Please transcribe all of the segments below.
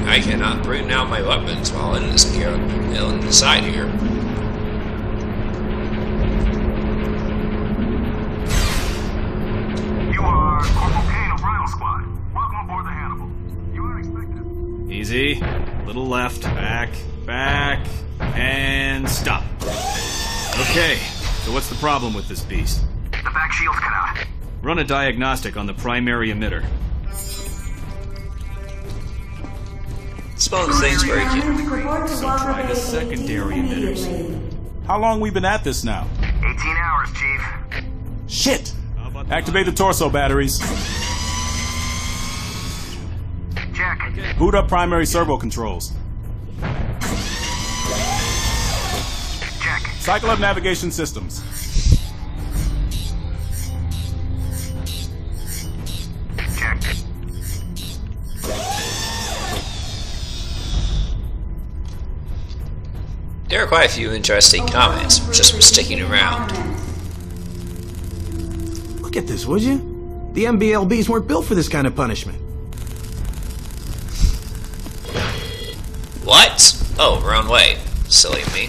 I cannot bring out my weapons while in this gear inside here. You are Corporal Kane of Rhino Squad. Welcome aboard the Hannibal. You are expected. Easy. Little left. Back. Back. And stop. Okay. So what's the problem with this beast? The back shield's cut out. Run a diagnostic on the primary emitter. Suppose things very cute. So try the secondary emitters. How long we been at this now? 18 hours, Chief. Shit! Activate the torso batteries. Check. Boot up primary servo controls. Check. Cycle up navigation systems. Check. There are quite a few interesting comments just from sticking around. Look at this, would you? The MBLBs weren't built for this kind of punishment. What? Oh, wrong way. Silly me.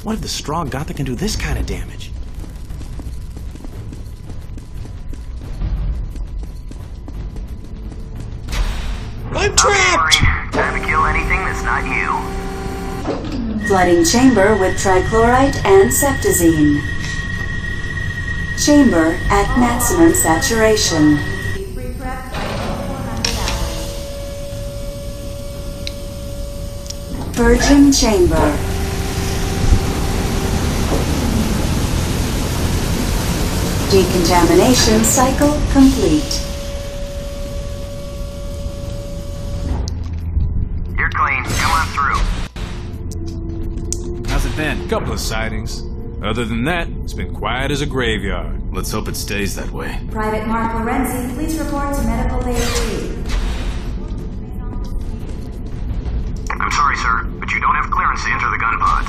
What if the strong Gotha can do this kind of damage? I'm trapped! Okay, time to kill anything that's not you. Flooding chamber with trichlorite and septazine. Chamber at maximum saturation. Purging chamber. Decontamination cycle complete. You're clean. Come on through. How's it been? Couple of sightings. Other than that, it's been quiet as a graveyard. Let's hope it stays that way. Private Mark Lorenzi, please report to Medical Bay 2. I'm sorry, sir, but you don't have clearance to enter the gun pods.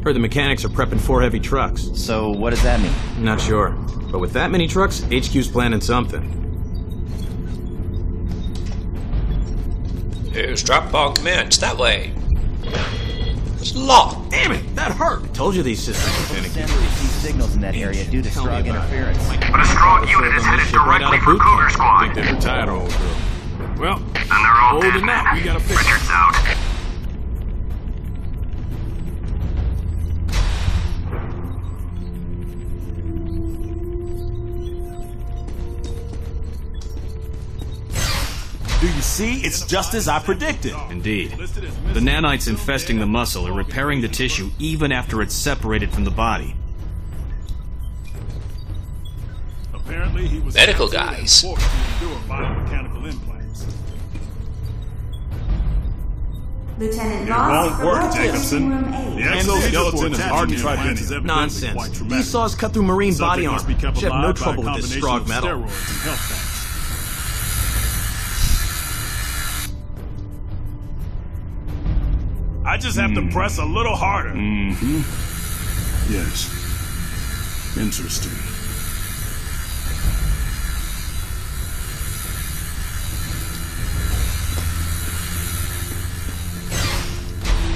Heard the mechanics are prepping 4 heavy trucks. So what does that mean? Not sure. But with that many trucks, HQ's planning something. Here's drop bomb commands that way. It's locked. Damn it! That hurt! I told you these systems were Send finicky. receive signals in that area due to Tell me strong about it. interference. But a strong unit is headed directly for Cougar Squad. Think they retired old girl. Well, And they're all older dead than that, men. we gotta fix it. Richard's out. Do you see? It's just as I predicted. Indeed. The nanites infesting the muscle are repairing the tissue even after it's separated from the body. Apparently, he was Medical guys. forced to endure biomechanical implants. Lieutenant It Ross, won't work, report to Jacobson. Room The 8. exoskeleton is hardly tried. Nonsense. These saws cut through marine body armor. Should have no trouble with this strong metal. I just have to press a little harder. Mm-hmm. Yes. Interesting.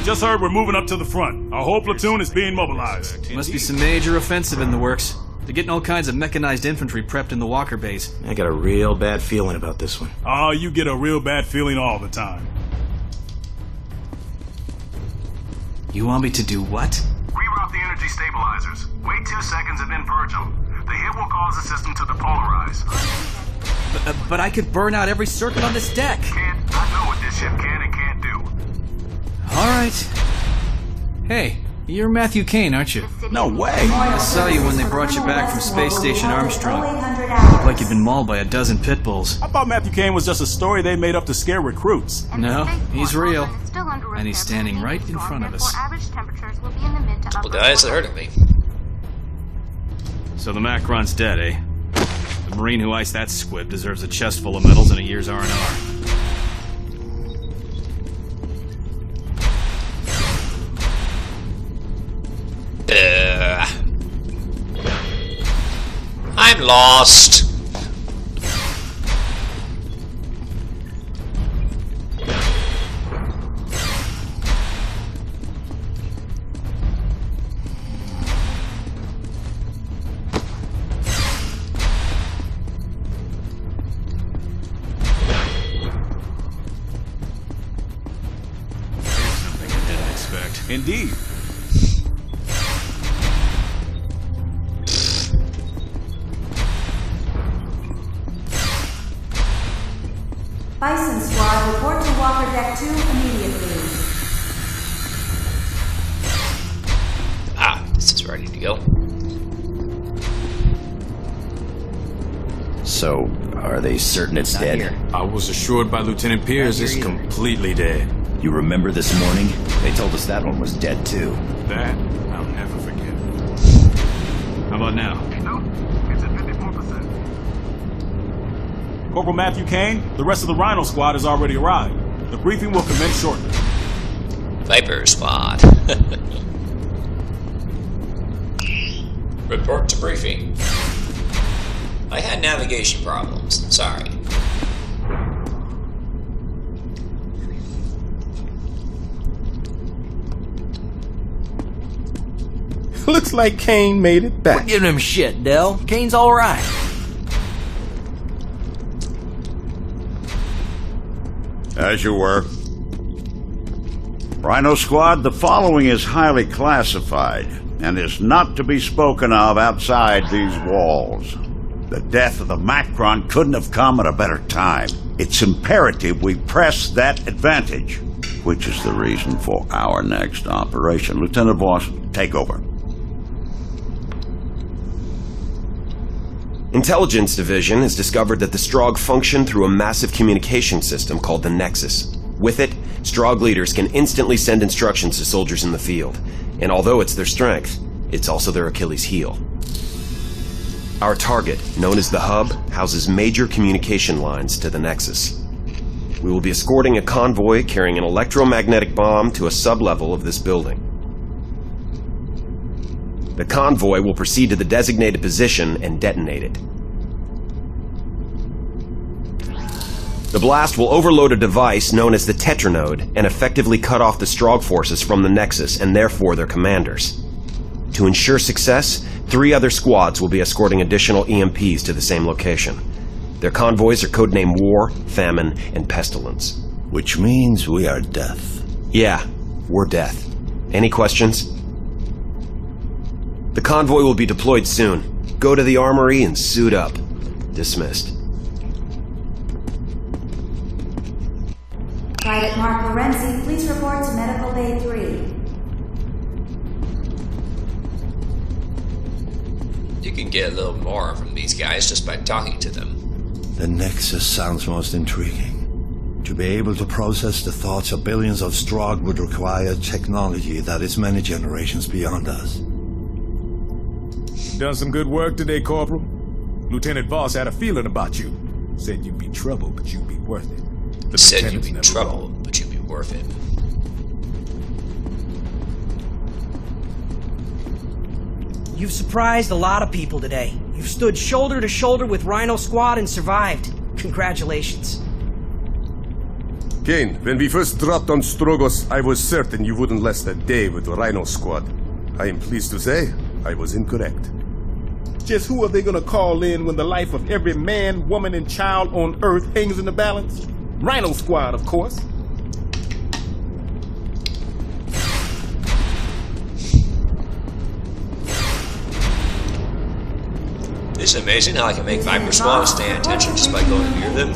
Just heard we're moving up to the front. Our whole platoon is being mobilized. Must be some major offensive in the works. They're getting all kinds of mechanized infantry prepped in the Walker base. I got a real bad feeling about this one. Oh, you get a real bad feeling all the time. You want me to do what? Reroute the energy stabilizers. Wait 2 seconds and then purge them. The hit will cause the system to depolarize. But I could burn out every circuit on this deck. I know what this ship can and can't do. All right. Hey, you're Matthew Kane, aren't you? No way! I saw you when they brought you back from Space Station Armstrong. Looked like you'd been mauled by a dozen pit bulls. I thought Matthew Kane was just a story they made up to scare recruits. No, he's real. And he's standing right in front of us. Couple guys that heard of me. So the Macron's dead, eh? The Marine who iced that squib deserves a chest full of medals and a year's R&R. I'm lost. indeed. Bison Squad, report to Walker Deck 2 immediately. Ah, this is ready to go. So, are they certain it's dead? I was assured by Lieutenant Pierce it's completely dead. You remember this morning? They told us that one was dead too. That I'll never forget. How about now? Nope. It's at 54%. Corporal Matthew Kane, the rest of the Rhino Squad has already arrived. The briefing will commence shortly. Viper Squad. Report to briefing. I had navigation problems. Sorry. Looks like Kane made it back. We're giving him shit, Dell. Kane's alright. As you were. Rhino Squad, the following is highly classified and is not to be spoken of outside these walls. The death of the Macron couldn't have come at a better time. It's imperative we press that advantage, which is the reason for our next operation. Lieutenant Voss, take over. Intelligence Division has discovered that the Strogg function through a massive communication system called the Nexus. With it, Strogg leaders can instantly send instructions to soldiers in the field. And although it's their strength, it's also their Achilles heel. Our target, known as the Hub, houses major communication lines to the Nexus. We will be escorting a convoy carrying an electromagnetic bomb to a sub-level of this building. The convoy will proceed to the designated position and detonate it. The blast will overload a device known as the Tetranode and effectively cut off the Strogg forces from the Nexus and therefore their commanders. To ensure success, 3 other squads will be escorting additional EMPs to the same location. Their convoys are codenamed War, Famine, and Pestilence. Which means we are death. Yeah, we're death. Any questions? The convoy will be deployed soon. Go to the armory and suit up. Dismissed. Private Mark Lorenzi, please report to Medical Bay 3. You can get a little more from these guys just by talking to them. The Nexus sounds most intriguing. To be able to process the thoughts of billions of Strogg would require technology that is many generations beyond us. Done some good work today, Corporal. Lieutenant Voss had a feeling about you. Said you'd be trouble, but you'd be worth it. The Said you'd lieutenant's be never trouble, wrong. but you'd be worth it. You've surprised a lot of people today. You've stood shoulder to shoulder with Rhino Squad and survived. Congratulations. Kane, when we first dropped on Strogos, I was certain you wouldn't last a day with the Rhino Squad. I am pleased to say I was incorrect. Just who are they gonna call in when the life of every man, woman, and child on Earth hangs in the balance? Rhino Squad, of course. It's amazing how I can make Viper Squad stay at attention just by going near them.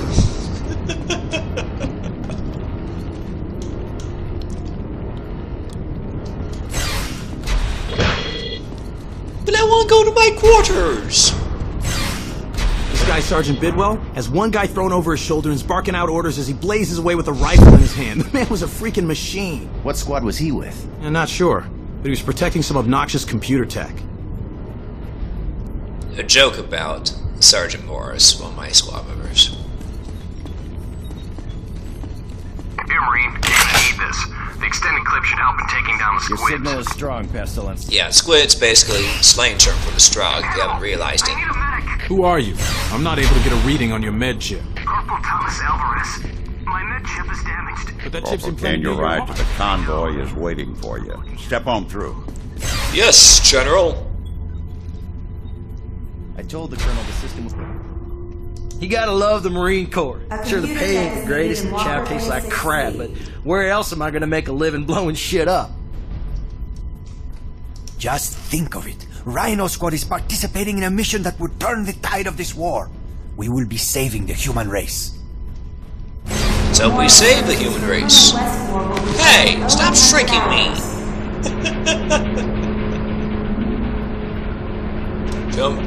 But I want to go to my quarters! This guy, Sergeant Bidwell, has one guy thrown over his shoulder and is barking out orders as he blazes away with a rifle in his hand. The man was a freaking machine. What squad was he with? I'm not sure, but he was protecting some obnoxious computer tech. A joke about Sergeant Morris, one of my squad members. Here, Marine, you're gonna need this. The extended clip should help in taking down the Your squids. signal is strong, Pestilence. Yeah, squid's basically slang term for the Strogg, if you haven't realized it. I need a medic. Who are you? I'm not able to get a reading on your med chip. Corporal Thomas Alvarez. My med chip is damaged. But that chip's Corporal implanted Kane, your in your ride heart. to the convoy is waiting for you. Step on through. Yes, General. I told the Colonel the system was... You gotta love the Marine Corps. Sure, the pay ain't the computer greatest and the chow tastes like crap, but where else am I gonna make a living blowing shit up? Just think of it. Rhino Squad is participating in a mission that would turn the tide of this war. We will be saving the human race. So we save the human race. Hey, stop shrinking me! Jump.